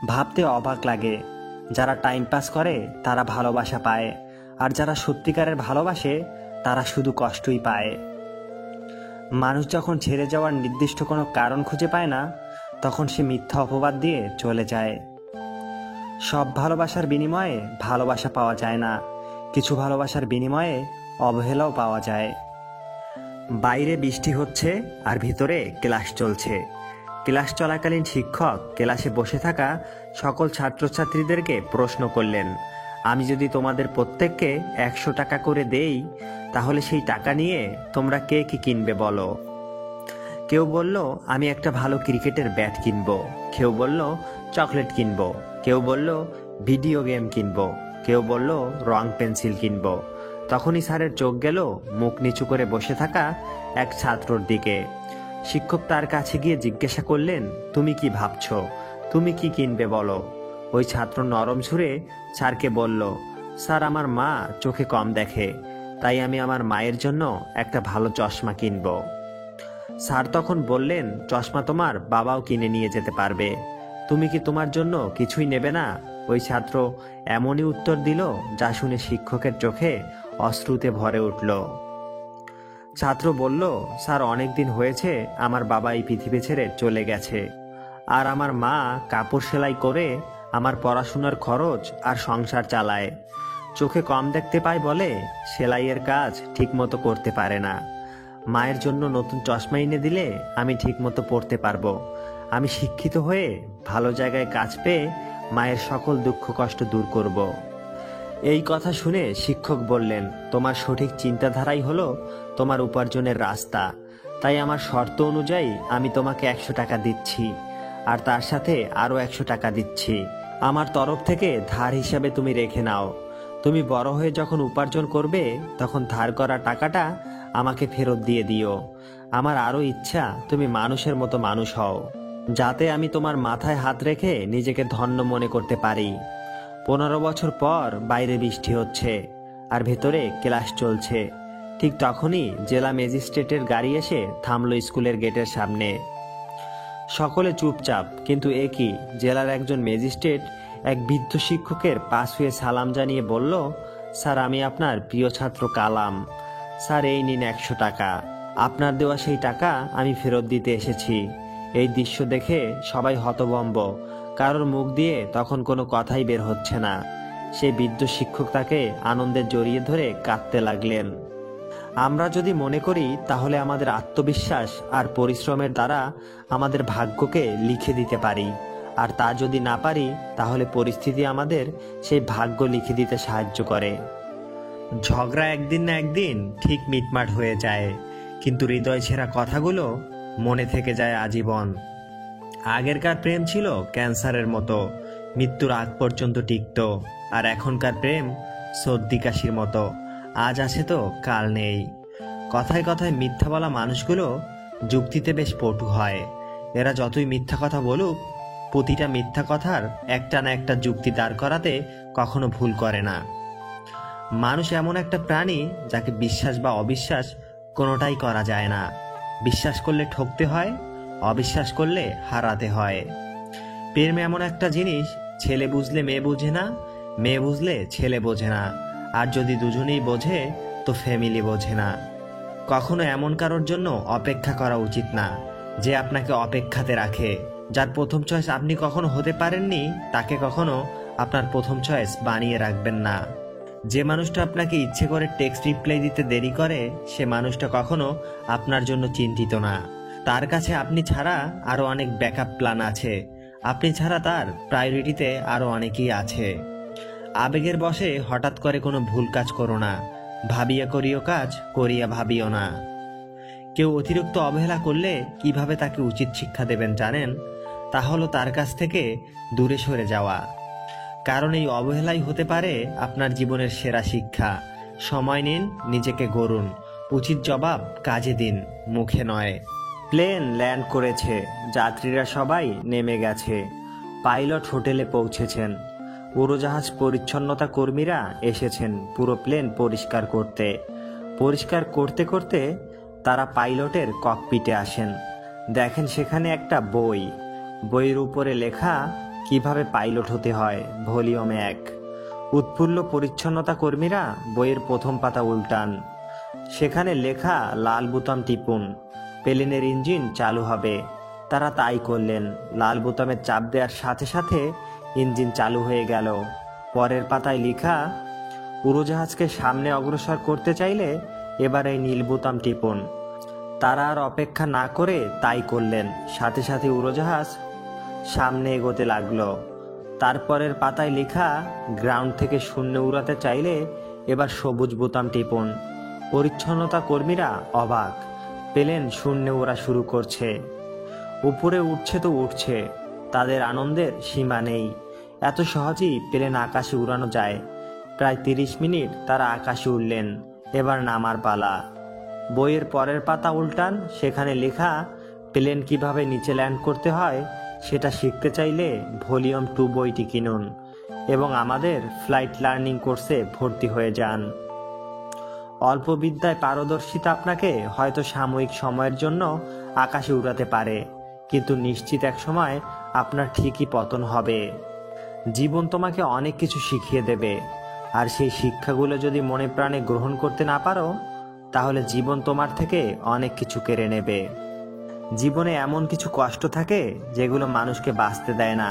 ভাবতে অবাক লাগে, যারা টাইম পাস করে তারা ভালোবাসা পায়, আর যারা সত্যিকারের ভালোবাসে তারা শুধু কষ্টই পায়। মানুষ যখন ছেড়ে যাওয়ার নির্দিষ্ট কোনো কারণ খুঁজে পায় না, তখন সে মিথ্যা অপবাদ দিয়ে চলে যায়। সব ভালোবাসার বিনিময়ে ভালোবাসা পাওয়া যায় না, কিছু ভালোবাসার বিনিময়ে অবহেলাও পাওয়া যায়। বাইরে বৃষ্টি হচ্ছে আর ভিতরে ক্লাস চলছে। ক্লাস চলাকালীন শিক্ষক ক্লাসে বসে থাকা সকল ছাত্রছাত্রীদেরকে প্রশ্ন করলেন, আমি যদি তোমাদের প্রত্যেককে 100 টাকা করে দেই, তাহলে সেই টাকা নিয়ে তোমরা কে কি কিনবে বলো? কেউ বলল, আমি একটা ভালো ক্রিকেটের ব্যাট কিনবো। কেউ বলল চকলেট কিনবো। কেউ বলল ভিডিও গেম কিনবো। কেউ বলল রং পেন্সিল কিনবো। তখনই স্যারের চোখ গেল মুখ নিচু করে বসে থাকা এক ছাত্রর দিকে। শিক্ষক তার কাছে গিয়ে জিজ্ঞাসা করলেন, তুমি কি ভাবছো? তুমি কি কিনবে বলো? ওই ছাত্র নরম সুরে স্যারকে বলল, স্যার, আমার মা চোখে কম দেখে, তাই আমি আমার মায়ের জন্য একটা ভালো চশমা কিনবো। স্যার তখন বললেন, চশমা তোমার বাবাও কিনে নিয়ে যেতে পারবে, তুমি কি তোমার জন্য কিছুই নেবে না? ওই ছাত্র এমনই উত্তর দিল যা শুনে শিক্ষকের চোখে অশ্রুতে ভরে উঠল। ছাত্র বলল, স্যার, অনেক দিন হয়েছে আমার বাবা এই পৃথিবী ছেড়ে চলে গেছে, আর আমার মা কাপড় সেলাই করে আমার পড়াশোনার খরচ আর সংসার চালায়। চোখে কম দেখতে পায় বলে সেলাইয়ের কাজ ঠিকমতো করতে পারে না। মায়ের জন্য নতুন চশমা এনে দিলে আমি ঠিকমতো পড়তে পারবো। আমি শিক্ষিত হয়ে ভালো জায়গায় কাজ পেয়ে মায়ের সকল দুঃখ কষ্ট দূর করব। এই কথা শুনে শিক্ষক বললেন, তোমার সঠিক চিন্তাধারাই হলো তোমার উপার্জনের রাস্তা। তাই আমার শর্ত অনুযায়ী আমি তোমাকে 100 টাকা দিচ্ছি, আর তার সাথে আরও 100 টাকা দিচ্ছি। আমার তরফ থেকে ধার হিসাবে তুমি রেখে নাও। তুমি বড় হয়ে যখন উপার্জন করবে, তখন ধার করা টাকাটা আমাকে ফেরত দিয়ে দিও। আমার আরও ইচ্ছা তুমি মানুষের মতো মানুষ হও, যাতে আমি তোমার মাথায় হাত রেখে নিজেকে ধন্য মনে করতে পারি। 15 বছর পর বাইরে বৃষ্টি হচ্ছে আর ভেতরে ক্লাস চলছে। ঠিক তখনই জেলা ম্যাজিস্ট্রেটের গাড়ি এসে থামলো স্কুলের গেটের সামনে। সকলে চুপচাপ, কিন্তু একই জেলার একজন ম্যাজিস্ট্রেট এক বৃদ্ধ শিক্ষকের পাশ হয়ে সালাম জানিয়ে বলল, স্যার, আমি আপনার প্রিয় ছাত্র কালাম। স্যার, এই নিন 100 টাকা। আপনার দেওয়া সেই টাকা আমি ফেরত দিতে এসেছি। এই দৃশ্য দেখে সবাই হতভম্ব, কারোর মুখ দিয়ে তখন কোনো কথাই বের হচ্ছে না। সেই বৃদ্ধ শিক্ষক তাকে আনন্দে জড়িয়ে ধরে কাঁদতে লাগলেন। আমরা যদি মনে করি তাহলে আমাদের আত্মবিশ্বাস আর পরিশ্রমের দ্বারা আমাদের ভাগ্যকে লিখে দিতে পারি, আর তা যদি না পারি তাহলে পরিস্থিতি আমাদের সেই ভাগ্য লিখে দিতে সাহায্য করে। ঝগড়া একদিন না একদিন ঠিক মিটমাট হয়ে যায়, কিন্তু হৃদয় ছেঁড়া কথাগুলো মনে থেকে যায় আজীবন। আগেরকার প্রেম ছিল ক্যান্সারের মতো, মৃত্যুর আগ পর্যন্ত টিকত, আর এখনকার প্রেম সর্দি কাশির মতো, আজ আছে তো কাল নেই। কথায় কথায় মিথ্যা বলা মানুষগুলো যুক্তিতে বেশ পটু হয়। এরা যতই মিথ্যা কথা বলুক, প্রতিটা মিথ্যা কথার একটা না একটা যুক্তি দাঁড় করাতে কখনো ভুল করে না। মানুষ এমন একটা প্রাণী যাকে বিশ্বাস বা অবিশ্বাস কোনোটাই করা যায় না। বিশ্বাস করলে ঠকতে হয়, অবিশ্বাস করলে হারাতে হয়। প্রেম এমন একটা জিনিস, ছেলে বুঝলে মেয়ে বোঝে না, মেয়ে বুঝলে ছেলে বোঝে না, আর যদি দুজনেই বোঝে তো ফ্যামিলি বোঝে না। কখনো এমন কারোর জন্য অপেক্ষা করা উচিত না যে আপনাকে অপেক্ষাতে রাখে। যার প্রথম চয়েস আপনি কখনো হতে পারেননি, তাকে কখনো আপনার প্রথম চয়েস বানিয়ে রাখবেন না। যে মানুষটা আপনাকে ইচ্ছে করে টেক্সট রিপ্লাই দিতে দেরি করে, সে মানুষটা কখনো আপনার জন্য চিন্তিত না। তার কাছে আপনি ছাড়া আরো অনেক ব্যাকআপ প্ল্যান আছে, আপনি ছাড়া তার প্রায়োরিটিতে আরো অনেকেই আছে। আবেগের বশে হঠাৎ করে কোনো ভুল কাজ করো না, ভাবিয়া করিও কাজ, করিয়া ভাবিও না। কেউ অতিরিক্ত অবহেলা করলে কিভাবে তাকে উচিত শিক্ষা দেবেন জানেন? তা হলো তার কাছ থেকে দূরে সরে যাওয়া। কারণ এই অবহেলাই হতে পারে আপনার জীবনের সেরা শিক্ষা। সময় নিন, নিজেকে গড়ুন, উচিত জবাব কাজে দিন, মুখে নয়। প্লেন ল্যান্ড করেছে, যাত্রীরা সবাই নেমে গেছে, পাইলট হোটেলে পৌঁছেছেন, উড়োজাহাজ পরিচ্ছন্নতা কর্মীরা এসেছেন পুরো প্লেন পরিষ্কার করতে। পরিষ্কার করতে করতে তারা পাইলটের ককপিটে আসেন। দেখেন সেখানে একটা বই, বইয়ের উপরে লেখা কিভাবে পাইলট হতে হয়, ভলিউম 1। উৎফুল্ল পরিচ্ছন্নতা কর্মীরা বইয়ের প্রথম পাতা উল্টান। সেখানে লেখা লাল বোতাম টিপুন, প্লেনের ইঞ্জিন চালু হবে। তারা তাই করলেন। লাল বোতামে চাপ দেওয়ার সাথে সাথে ইঞ্জিন চালু হয়ে গেল। পরের পাতায় লেখা উড়োজাহাজকে সামনে অগ্রসর করতে চাইলে এবার এই নীল বোতাম টিপুন। তারা আর অপেক্ষা না করে তাই করলেন। সাথে সাথে উড়োজাহাজ সামনে এগোতে লাগলো। তারপরের পাতায় লেখা গ্রাউন্ড থেকে শূন্যে উড়াতে চাইলে এবার সবুজ বোতাম টিপুন। পরিচ্ছন্নতা কর্মীরা অবাক, প্লেন শূন্যে ওড়া শুরু করছে। উপরে উঠছে তো উঠছে, তাদের আনন্দের সীমা নেই। এত সহজেই প্লেন আকাশে উড়ানো যায়। প্রায় 30 মিনিট তারা আকাশে উড়লেন। এবার নামার পালা। বইয়ের পরের পাতা উল্টান। সেখানে লেখা প্লেন কিভাবে নিচে ল্যান্ড করতে হয় সেটা শিখতে চাইলে ভলিউম 2 বইটি কিনুন এবং আমাদের ফ্লাইট লার্নিং কোর্সে ভর্তি হয়ে যান। অল্প বিদ্যায় পারদর্শিতা আপনাকে হয়তো সাময়িক সময়ের জন্য আকাশে উড়াতে পারে, কিন্তু নিশ্চিত এক সময় আপনার ঠিকই পতন হবে। জীবন তোমাকে অনেক কিছু শিখিয়ে দেবে, আর সেই শিক্ষাগুলো যদি মনে প্রাণে গ্রহণ করতে না পারো তাহলে জীবন তোমার থেকে অনেক কিছু কেড়ে নেবে। জীবনে এমন কিছু কষ্ট থাকে যেগুলো মানুষকে বাঁচতে দেয় না,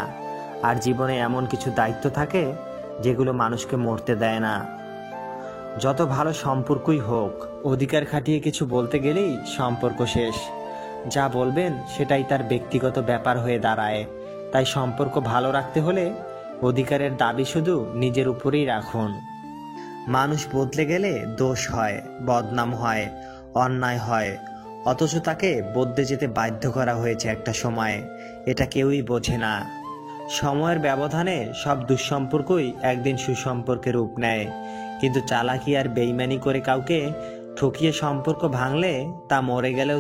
আর জীবনে এমন কিছু দায়িত্ব থাকে যেগুলো মানুষকে মরতে দেয় না। যত ভালো সম্পর্কই হোক, অধিকার খাটিয়ে কিছু বলতে গেলেই সম্পর্ক শেষ। যা বলবেন সেটাই তার ব্যক্তিগত ব্যাপার হয়ে দাঁড়ায়। তাই সম্পর্ক ভালো রাখতে হলে অধিকারের দাবি শুধু নিজের উপরেই রাখুন। মানুষ বদলে গেলে দোষ হয়, বদনাম হয়, অন্যায় হয়, অথচ তাকে বদলে যেতে বাধ্য করা হয়েছে একটা সময়। এটা কেউই বোঝে না। সময়ের ব্যবধানে সব দুঃসম্পর্কই একদিন সুসম্পর্কের রূপ নেয়, কিন্তু চালাকি আর বেইমানি করে কাউকে ঠকিয়ে সম্পর্ক ভাঙলে তা মরে গেলেও